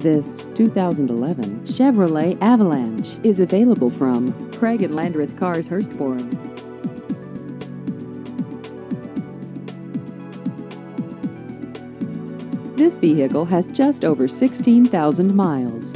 This 2011 Chevrolet Avalanche is available from Craig and Landreth Cars, Hurstbourne. This vehicle has just over 16,000 miles.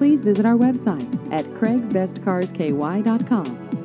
Please visit our website at craigsbestcarsky.com.